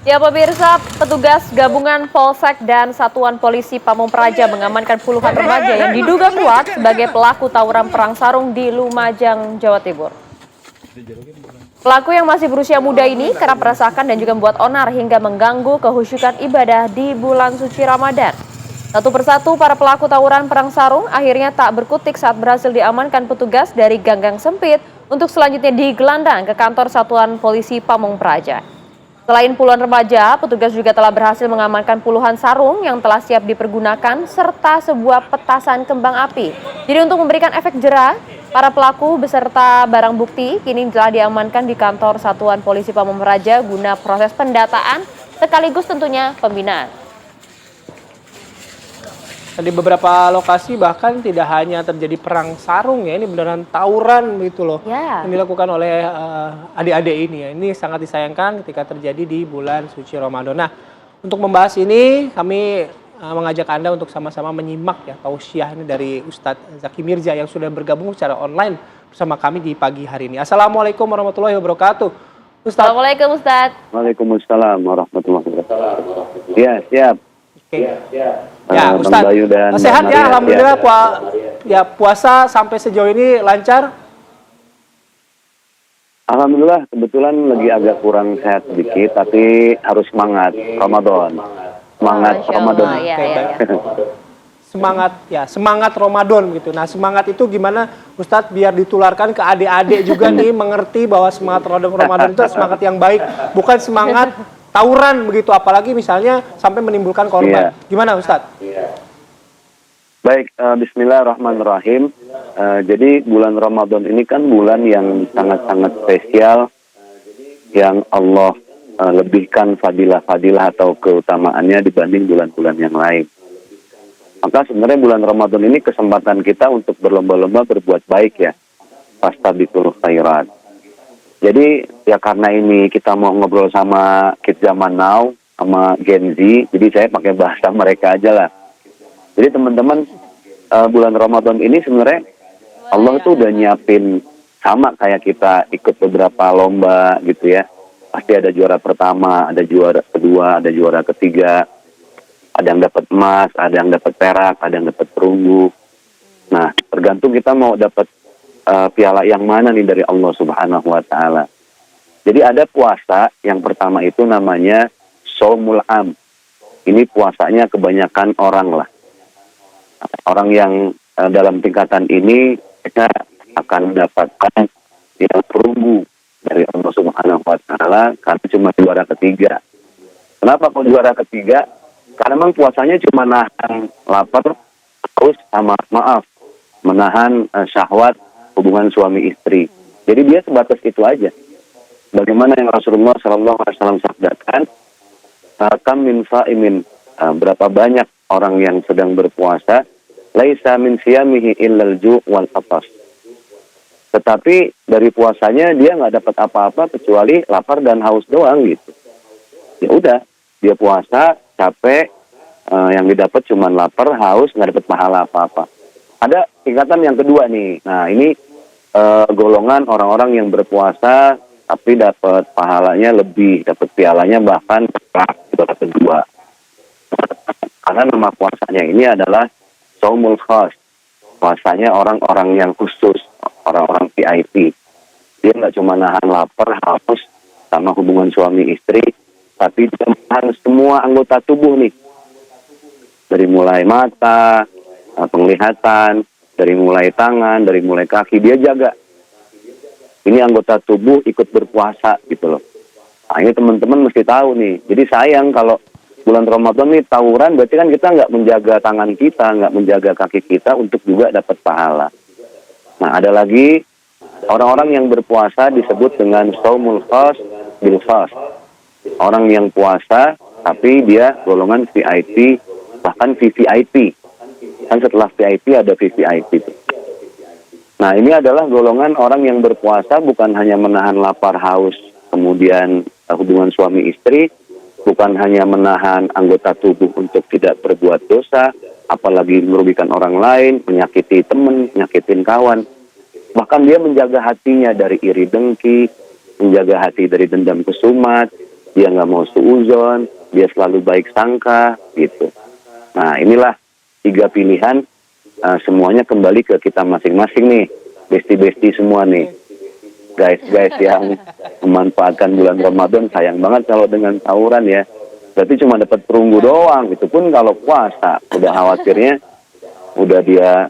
Ya pemirsa, petugas gabungan Polsek dan Satuan Polisi Pamung Praja mengamankan puluhan remaja yang diduga kuat sebagai pelaku tawuran perang sarung di Lumajang, Jawa Timur. Pelaku yang masih berusia muda ini kerap meresahkan dan juga membuat onar hingga mengganggu kehusyukan ibadah di bulan suci Ramadan. Satu persatu para pelaku tawuran perang sarung akhirnya tak berkutik saat berhasil diamankan petugas dari ganggang sempit untuk selanjutnya digelandang ke kantor Satuan Polisi Pamung Praja. Selain puluhan remaja, petugas juga telah berhasil mengamankan puluhan sarung yang telah siap dipergunakan serta sebuah petasan kembang api. Jadi untuk memberikan efek jera, para pelaku beserta barang bukti kini telah diamankan di kantor Satuan Polisi Pamung Praja guna proses pendataan sekaligus tentunya pembinaan. Di beberapa lokasi bahkan tidak hanya terjadi perang sarung ya, ini beneran tawuran begitu loh. Ya. Yang dilakukan oleh adik-adik ini ya. Ini sangat disayangkan ketika terjadi di bulan suci Ramadan. Nah, untuk membahas ini kami mengajak Anda untuk sama-sama menyimak ya tausiah ini dari Ustadz Zaki Mirza yang sudah bergabung secara online bersama kami di pagi hari ini. Assalamualaikum warahmatullahi wabarakatuh. Ustadz. Assalamualaikum Ustadz. Waalaikumsalam warahmatullahi wabarakatuh. Ya, siap. Oke. Ya, Ustadz, sehat ya, alhamdulillah. Ya, puasa sampai sejauh ini lancar. Alhamdulillah, kebetulan lagi agak kurang sehat sedikit, tapi harus semangat Ramadan. Semangat Ramadan. Ya, Oke, ya, baik. ya. Semangat Ramadan gitu. Nah, semangat itu gimana Ustadz biar ditularkan ke adik-adik juga nih mengerti bahwa semangat Ramadan itu semangat yang baik, bukan semangat tawuran begitu, apalagi misalnya sampai menimbulkan korban. Gimana Ustadz? Baik, bismillahirrahmanirrahim. Jadi bulan Ramadan ini kan bulan yang sangat-sangat spesial, yang Allah lebihkan fadilah-fadilah atau keutamaannya dibanding bulan-bulan yang lain. Maka sebenarnya bulan Ramadan ini kesempatan kita untuk berlomba-lomba berbuat baik ya. Fastabiqul khairat. Jadi ya karena ini kita mau ngobrol sama kids zaman now, sama Gen Z, jadi saya pakai bahasa mereka aja lah. Jadi teman-teman, bulan Ramadan ini sebenarnya Allah tuh udah nyiapin sama kayak kita ikut beberapa lomba gitu ya. Pasti ada juara pertama, ada juara kedua, ada juara ketiga. Ada yang dapat emas, ada yang dapat perak, ada yang dapat perunggu. Nah, tergantung kita mau dapat piala yang mana nih dari Allah Subhanahu wa Ta'ala. Jadi ada puasa yang pertama itu namanya Shaumul Am. Ini puasanya kebanyakan orang lah. Orang yang dalam tingkatan ini kita akan mendapatkan yang perunggu dari Allah Subhanahu wa Ta'ala karena cuma juara ketiga. Kenapa kok juara ketiga? Karena memang puasanya cuma nahan lapar, terus sama menahan syahwat hubungan suami istri. Jadi dia sebatas itu aja. Bagaimana yang Rasulullah SAW sabdakan, kam min sa'imin, berapa banyak orang yang sedang berpuasa, laisa min siyamihi illal ju' wal atas. Tetapi dari puasanya dia nggak dapat apa-apa kecuali lapar dan haus doang gitu. Ya udah, dia puasa capek, yang didapat cuma lapar, haus, nggak dapat pahala apa-apa. Ada tingkatan yang kedua nih. Nah ini golongan orang-orang yang berpuasa tapi dapat pahalanya lebih, dapat pialanya bahkan dapat kedua. Karena nama puasanya ini adalah Shaumul Khas. Puasanya orang-orang yang khusus, orang-orang VIP. Dia nggak cuma nahan lapar, haus, sama hubungan suami istri, tapi dia menahan semua anggota tubuh nih. Dari mulai mata, penglihatan, dari mulai tangan, dari mulai kaki, dia jaga. Ini anggota tubuh ikut berpuasa gitu loh. Nah ini teman-teman mesti tahu nih. Jadi sayang kalau bulan Ramadan nih tawuran, berarti kan kita nggak menjaga tangan kita, nggak menjaga kaki kita untuk juga dapat pahala. Nah ada lagi orang-orang yang berpuasa disebut dengan Shaumul Khas bil Khas. Orang yang puasa tapi dia golongan VIP, bahkan VVIP. Kan setelah VIP ada VVIP. Nah ini adalah golongan orang yang berpuasa bukan hanya menahan lapar, haus, kemudian hubungan suami istri, bukan hanya menahan anggota tubuh untuk tidak berbuat dosa, apalagi merugikan orang lain, menyakiti teman, menyakitin kawan. Bahkan dia menjaga hatinya dari iri dengki, menjaga hati dari dendam kesumat, dia nggak mau suuzon, dia selalu baik sangka, gitu. Nah, inilah 3 pilihan, semuanya kembali ke kita masing-masing nih, besti-besti semua nih. Guys yang memanfaatkan bulan Ramadan, sayang banget kalau dengan tawuran ya. Berarti cuma dapat perunggu doang, itu pun kalau puasa. Udah khawatirnya, udah dia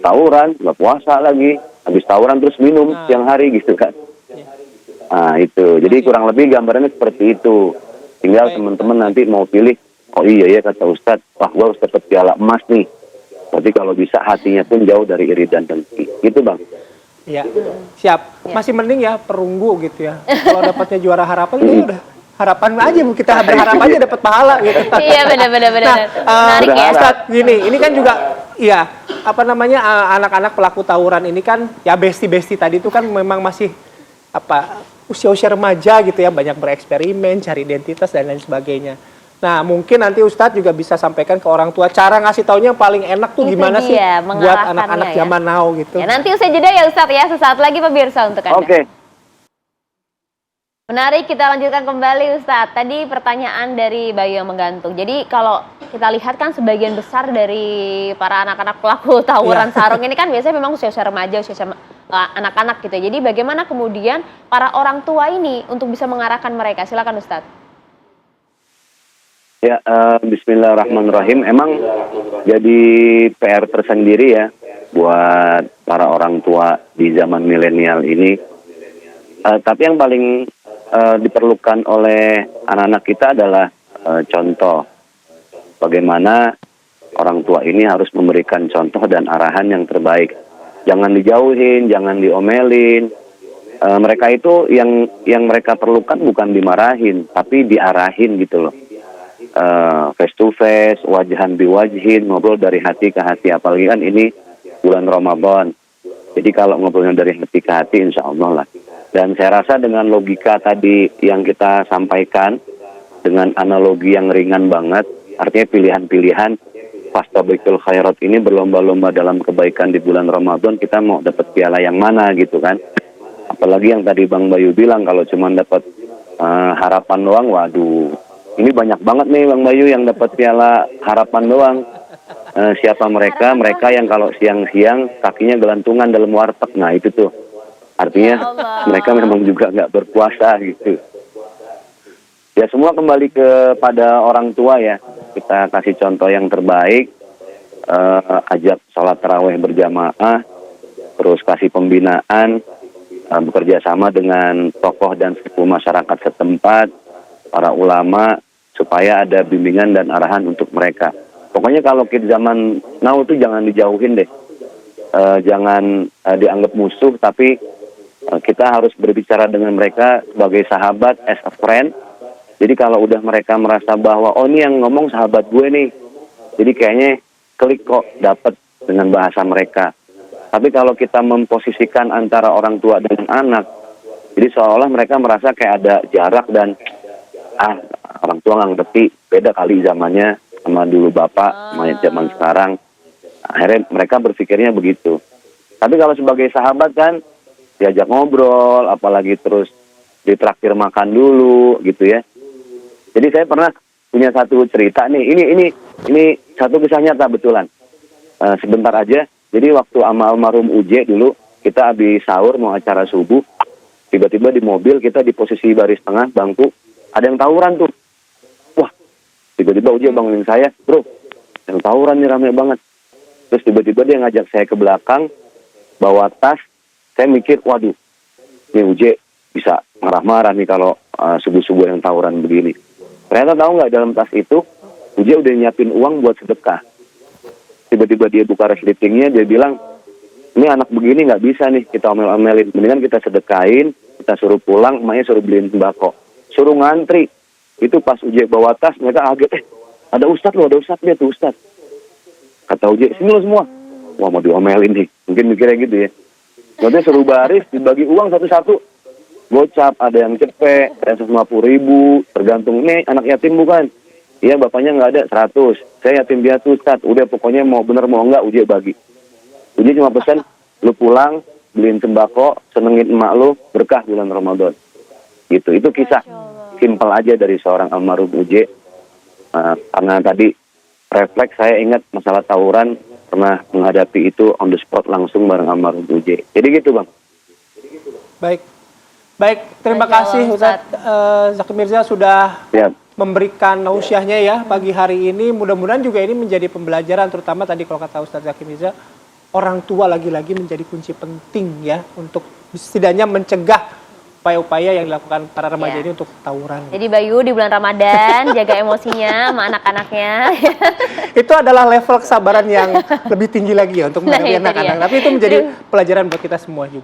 tawuran, nggak puasa lagi. Habis tawuran terus minum siang hari gitu kan. Nah itu, jadi kurang lebih gambarannya seperti itu. Tinggal teman-teman nanti mau pilih, oh iya ya kata Ustadz, wah gue harus dapat piala emas nih. Berarti kalau bisa hatinya pun jauh dari iri dan dengki. Gitu Bang. Iya, siap. Masih mending ya perunggu gitu ya. Kalau dapatnya juara harapan ya udah harapan aja, kita berharap aja dapat pahala gitu. Iya benar. Nah, Menarik ya. Ustaz, gini, ini kan juga iya, apa namanya anak-anak pelaku tawuran ini kan ya besti-besti tadi itu kan memang masih apa usia-usia remaja gitu ya, banyak bereksperimen, cari identitas dan lain sebagainya. Nah, mungkin nanti Ustadz juga bisa sampaikan ke orang tua cara ngasih taunya yang paling enak tuh Itu gimana sih dia, buat anak-anak ya. zaman now gitu. Ya, nanti usai jeda ya Ustadz ya, sesaat lagi pemirsa untuk Anda. Oke. Menarik, kita lanjutkan kembali Ustadz. Tadi pertanyaan dari Bayu yang menggantung. Jadi kalau kita lihat kan sebagian besar dari para anak-anak pelaku tawuran sarung ini kan biasanya memang usia-usia remaja, usia anak-anak gitu. Jadi bagaimana kemudian para orang tua ini untuk bisa mengarahkan mereka? Silakan Ustadz. Ya, bismillahirrahmanirrahim. Emang jadi PR tersendiri ya buat para orang tua di zaman milenial ini. Tapi yang paling diperlukan oleh anak-anak kita adalah contoh. Bagaimana orang tua ini harus memberikan contoh dan arahan yang terbaik. Jangan dijauhin, jangan diomelin. Mereka itu yang mereka perlukan bukan dimarahin, tapi diarahin gitu loh. Face to face, wajahan biwajhin, ngobrol dari hati ke hati. Apalagi kan ini bulan Ramadan. Jadi kalau ngobrolnya dari hati ke hati, insya Allah lah. Dan saya rasa dengan logika tadi yang kita sampaikan, dengan analogi yang ringan banget, artinya pilihan-pilihan, fastabiqul khairat ini berlomba-lomba dalam kebaikan di bulan Ramadan, kita mau dapat piala yang mana gitu kan. Apalagi yang tadi Bang Bayu bilang, kalau cuma dapat harapan doang, waduh. Ini banyak banget nih Bang Bayu yang dapat piala harapan doang. Siapa mereka? Mereka yang kalau siang-siang kakinya gelantungan dalam warteg. Nah itu tuh. Artinya mereka memang juga nggak berpuasa gitu. Ya semua kembali kepada orang tua ya. Kita kasih contoh yang terbaik. Ajak sholat tarawih berjamaah. Terus kasih pembinaan. Bekerja sama dengan tokoh dan sepuh masyarakat setempat. Para ulama. Supaya ada bimbingan dan arahan untuk mereka. Pokoknya kalau kids zaman now tuh jangan dijauhin deh. Jangan dianggap musuh, tapi kita harus berbicara dengan mereka sebagai sahabat, as a friend. Jadi kalau udah mereka merasa bahwa, oh ini yang ngomong sahabat gue nih. Jadi kayaknya klik kok dapet dengan bahasa mereka. Tapi kalau kita memposisikan antara orang tua dan anak, jadi seolah mereka merasa kayak ada jarak dan orang tua nggak ngerti, beda kali zamannya sama dulu bapak, sama zaman sekarang. Akhirnya mereka berpikirnya begitu. Tapi kalau sebagai sahabat kan, diajak ngobrol, apalagi terus ditraktir makan dulu, gitu ya. Jadi saya pernah punya satu cerita nih, ini satu kisah nyata betulan. Sebentar aja, jadi waktu almarhum Uje dulu, kita habis sahur mau acara subuh, tiba-tiba di mobil kita di posisi baris tengah, bangku, ada yang tawuran tuh. Wah, tiba-tiba Uje bangunin saya, bro, yang tawuran nih rame banget. Terus tiba-tiba dia ngajak saya ke belakang, bawa tas. Saya mikir, waduh, ini Uje bisa marah-marah nih kalau subuh-subuh yang tawuran begini. Ternyata tahu nggak, dalam tas itu, Uje udah nyiapin uang buat sedekah. Tiba-tiba dia buka resletingnya, dia bilang, ini anak begini nggak bisa nih kita omel-omelin. Mendingan kita sedekahin, kita suruh pulang, emaknya suruh beliin sembako. Suruh ngantri. Itu pas Uje bawa tas, mereka kaget, ada ustadz loh, ada ustadz, dia tuh ustadz. Kata Uje, sini lo semua. Wah, mau diomelin nih. Mungkin mikirnya gitu ya. Maksudnya suruh baris, dibagi uang satu-satu. Gocap, ada yang cepet, ada 150.000, tergantung. Ini anak yatim bukan? Iya, bapaknya nggak ada, 100. Saya yatim piatu, Ustadz. Udah, pokoknya mau bener mau nggak, Uje bagi. Uje cuma pesan, lu pulang, beliin sembako, senengin emak lu, berkah bulan Ramadan. Gitu, itu kisah simpel aja dari seorang almarhum Uje. Karena tadi refleks saya ingat masalah tawuran, pernah menghadapi itu on the spot langsung bareng almarhum Uje. Jadi gitu Bang. Baik. Baik, terima Masya Allah, kasih Ustadz Zaki Mirza sudah Siap. memberikan tausiahnya ya pagi hari ini. Mudah-mudahan juga ini menjadi pembelajaran, terutama tadi kalau kata Ustadz Zaki Mirza, orang tua lagi-lagi menjadi kunci penting ya untuk setidaknya mencegah upaya-upaya yang dilakukan para remaja Ya. ini untuk tawuran. Jadi Bayu di bulan Ramadan jaga emosinya sama anak-anaknya. Itu adalah level kesabaran yang lebih tinggi lagi ya untuk Nah, menghadapi itu anak-anak. dia. Tapi itu menjadi pelajaran buat kita semua juga.